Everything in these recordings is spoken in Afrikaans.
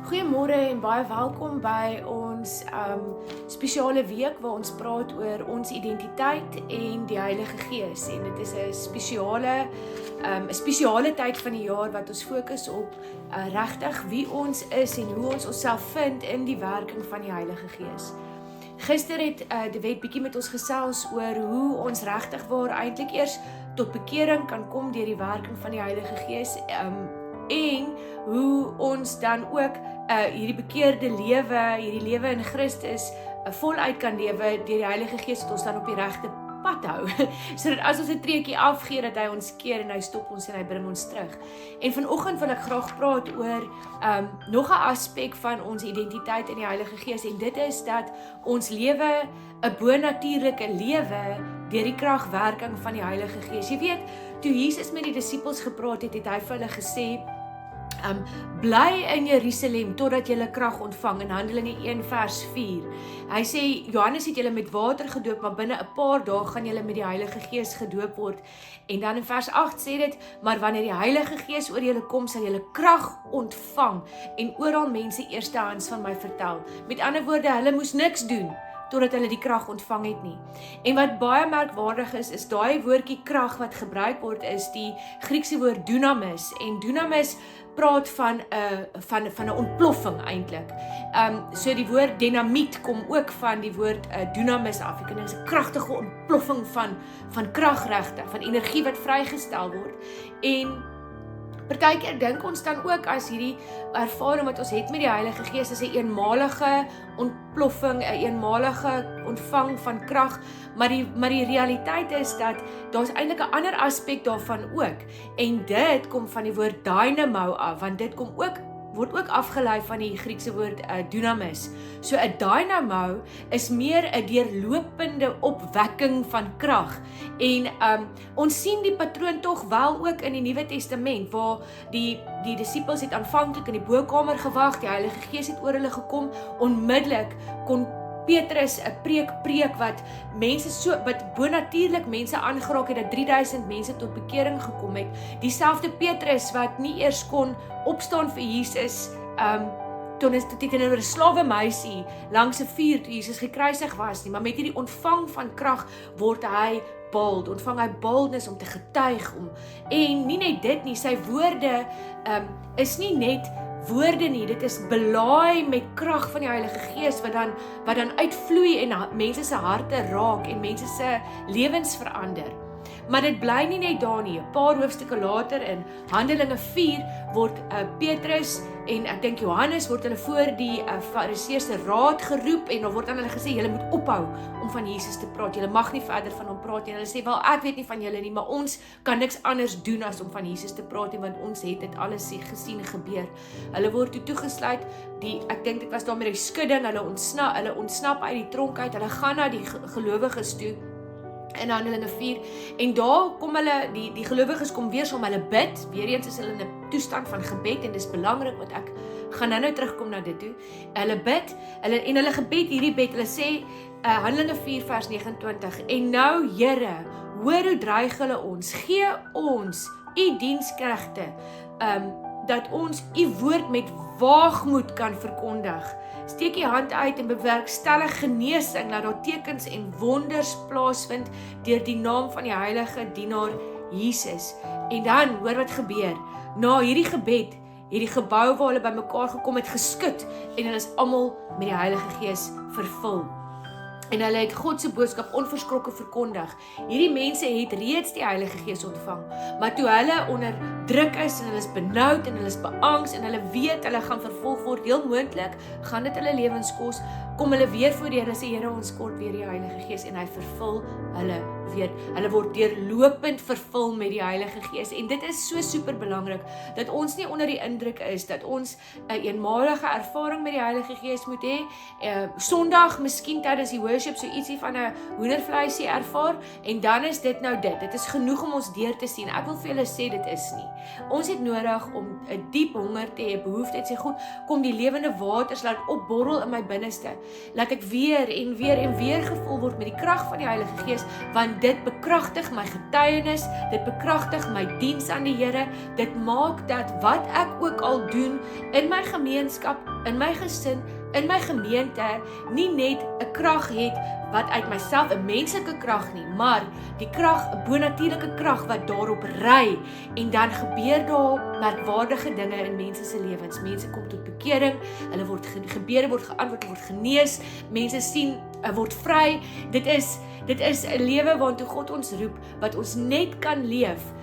Goeiemôre en baie welkom by ons spesiale week waar ons praat oor ons identiteit en die Heilige Gees. En dit is 'n spesiale tyd van die jaar wat ons fokus op regtig wie ons is en hoe ons onsself vind in die werking van die Heilige Gees. Gister het die wet bietjie met ons gesels oor hoe ons regtig waar eintlik eers tot bekering kan kom deur die werking van die Heilige Gees en hoe ons dan ook hierdie bekeerde lewe, hierdie lewe in Christus voluit kan lewe deur die Heilige Gees wat ons dan op die regte pad hou. Sodat as ons 'n treukie afgee dat hy ons keer en hy stop ons en hy bring ons terug. En vanoggend wil ek graag praat oor nog 'n aspek van ons identiteit in die Heilige Gees en dit is dat ons lewe 'n bonatuurlike lewe deur die kragwerking van die Heilige Gees. Jy weet, toe Jesus met die disippels gepraat het, het hy vir hulle gesê bly in Jerusalem totdat julle krag ontvang in Handelinge 1 vers 4. Hy sê Johannes het julle met water gedoop, maar binne 'n paar dae gaan julle met die Heilige Gees gedoop word. En dan in vers 8 sê dit, maar wanneer die Heilige Gees oor julle kom, sal julle krag ontvang en oral mense eerstehands van my vertel. Met ander woorde, hulle moes niks doen totdat hulle die krag ontvang het nie. En wat baie merkwaardig is daai woordjie krag wat gebruik word is die Griekse woord dunamis. En dunamis praat van 'n ontploffing eintlik. So die woord dynamiet kom ook van die woord dunamis af. Dit is 'n kragtige ontploffing van krag regtig, van energie wat vrygestel word. En partykeer dink ons dan ook as hierdie ervaring wat ons het met die Heilige Gees is 'n eenmalige ontploffing, 'n eenmalige ontvang van krag, maar die realiteit is dat daar's eintlik 'n ander aspek daarvan ook. En dit kom van die woord dynamo af, want dit word ook afgelei van die Griekse woord dunamis. So 'n dynamo is meer 'n deurlopende opwekking van krag. En ons sien die patroon tog wel ook in die Nuwe Testament waar die disippels het aanvanklik in die bokamer gewag, die Heilige Gees het oor hulle gekom, onmiddellik kon Petrus 'n preek wat wat bonatuurlik mense aangeraak het, dat 3000 mense tot bekering gekom het. Dieselfde Petrus wat nie eers kon opstaan vir Jesus toe teenoor 'n slawe meisie langs 'n vuur toe Jesus gekruisig was nie, maar met hierdie ontvang van krag word hy ontvang hy boldness om te getuig en nie net dit nie, sy woorde is nie net woorde nie, dit is belaai met krag van die Heilige Gees wat dan uitvloei en mense se harte raak en mense se lewens verander. Maar dit bly nie net daar nie. 'n Paar hoofstukke later in Handelinge 4 word Petrus en ek dink Johannes word hulle voor die Fariseëse raad geroep en dan word aan hulle gesê julle moet ophou om van Jesus te praat. Julle mag nie verder van hom praat nie. Hulle sê wel ek weet nie van julle nie, maar ons kan niks anders doen as om van Jesus te praat nie, want ons het dit alles gesien gebeur. Hulle word toegesluit. Ek dink dit was daar met die skudding, hulle ontsnap uit die tronk uit. Hulle gaan na die gelowiges toe in Handelinge 4 en daar kom hulle, die gelowiges kom weer om hulle bid, weer eens is hulle in 'n toestand van gebed en dis belangrik want ek gaan nou terugkom na dit toe. Hulle bid, hulle gebed hierdie bed, hulle sê Handelinge 4 vers 29 en nou Here, hoor hoe dreig hulle ons, gee ons u diensknegte dat ons u woord met waagmoed kan verkondig. Steek jy hand uit en bewerkstellig genesing, laat daar tekens en wonders plaasvind deur die naam van die heilige dienaar Jesus. En dan, hoor wat gebeur. Na hierdie gebed, hierdie gebou waar hulle bymekaar gekom het geskud en hulle is almal met die Heilige Gees vervul. En hulle het God se boodskap onverskrokke verkondig. Hierdie mense het reeds die Heilige Gees ontvang, maar toe hulle onder druk is en hulle is benoud en hulle is beangs en hulle weet hulle gaan vervolg word, heel moontlik gaan dit hulle lewens kos, kom hulle weer voor die Here en sê Here, ons kort weer die Heilige Gees en hy vervul hulle weer. Hulle word deurlopend vervul met die Heilige Gees en dit is so super belangrik dat ons nie onder die indruk is dat ons 'n eenmalige ervaring met die Heilige Gees moet hê. Sondag miskien tydens die worship so ietsie van 'n hoendervleisie ervaar en dan is dit nou dit. Dit is genoeg om ons deur te sien. Ek wil vir julle sê dit is nie. Ons het nodig om 'n diep honger te hê, behoefte te sê, God, kom die lewende waters laat opborrel in my binneste. Laat ek weer en weer en weer gevul word met die krag van die Heilige Gees, want dit bekragtig my getuienis, dit bekragtig my diens aan die Here. Dit maak dat wat ek ook al doen in my gemeenskap, in my gesin, in my gemeente, nie net 'n krag het wat uit myself 'n menslike krag nie, maar die krag, 'n bonatuurlike krag wat daarop ry, en dan gebeur daar merkwaardige dinge in mense se lewens. Mense kom tot bekering, hulle word gebede word geantwoord, word genees, mense sien word vry. Dit is 'n lewe waartoe God ons roep, wat ons net kan leef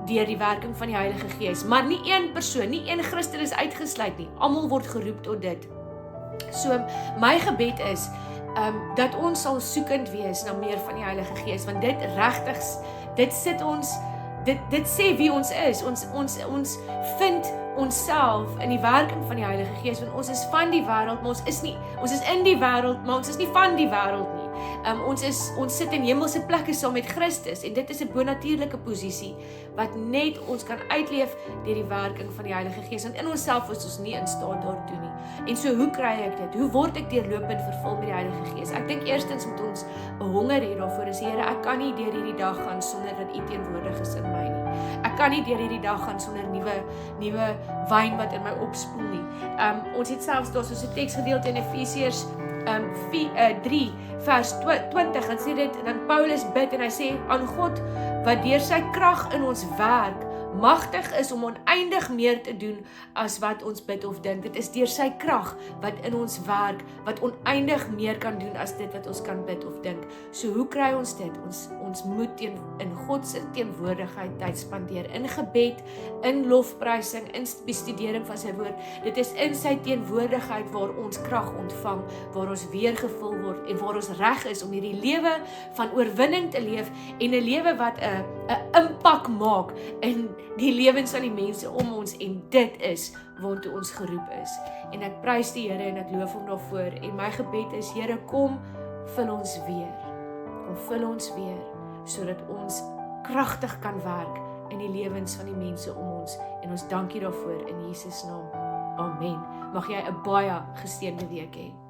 deur die werking van die Heilige Gees. Maar nie een persoon, nie een Christen is uitgesluit nie. Almal word geroep tot dit. So my gebed is dat ons sal soekend wees na meer van die Heilige Gees, want dit regtig, dit sit ons, dit sê wie ons is. Ons vind onsself in die werking van die Heilige Gees, want ons is van die wêreld, maar ons is in die wêreld, maar ons is nie van die wêreld nie. Ons sit in hemelse plekke saam met Christus, en dit is 'n bonatuurlike posisie wat net ons kan uitleef deur die werking van die Heilige Gees, want in onsself is ons nie in staat daartoe nie. En so, hoe kry ek dit? Hoe word ek deurlopend vervul met die Heilige Gees? Ek dink eerstens moet ons 'n honger hê daarvoor. Is Here, ek kan nie deur hierdie dag gaan sonder dat U teenwoordig is in my nie. Ek kan nie deur hierdie dag gaan sonder nuwe wyn wat in my opspoel nie. Ons het selfs daar so 'n teksgedeelte in Efesiërs 3 vers 20, en sê dit, dan Paulus bid en hy sê, aan God wat deur sy krag in ons werk, magtig is om oneindig meer te doen as wat ons bid of dink. Dit is deur sy krag wat in ons werk, wat oneindig meer kan doen as dit wat ons kan bid of dink. So hoe kry ons dit? Ons moet in God se teenwoordigheid tyd spandeer, in gebed, in lofprysing, in bestudering van sy woord. Dit is in sy teenwoordigheid waar ons krag ontvang, waar ons weer gevul word, en waar ons reg is om hierdie lewe van oorwinning te leef, en 'n lewe wat 'n impak maak in die lewens van die mense om ons, en dit is waartoe ons geroep is. En ek prys die Here en ek loof hom daarvoor, en my gebed is, Here, kom vul ons weer, sodat ons kragtig kan werk in die lewens van die mense om ons, en ons dankie daarvoor in Jesus naam. Amen. Mag jy 'n baie geseënde week hê.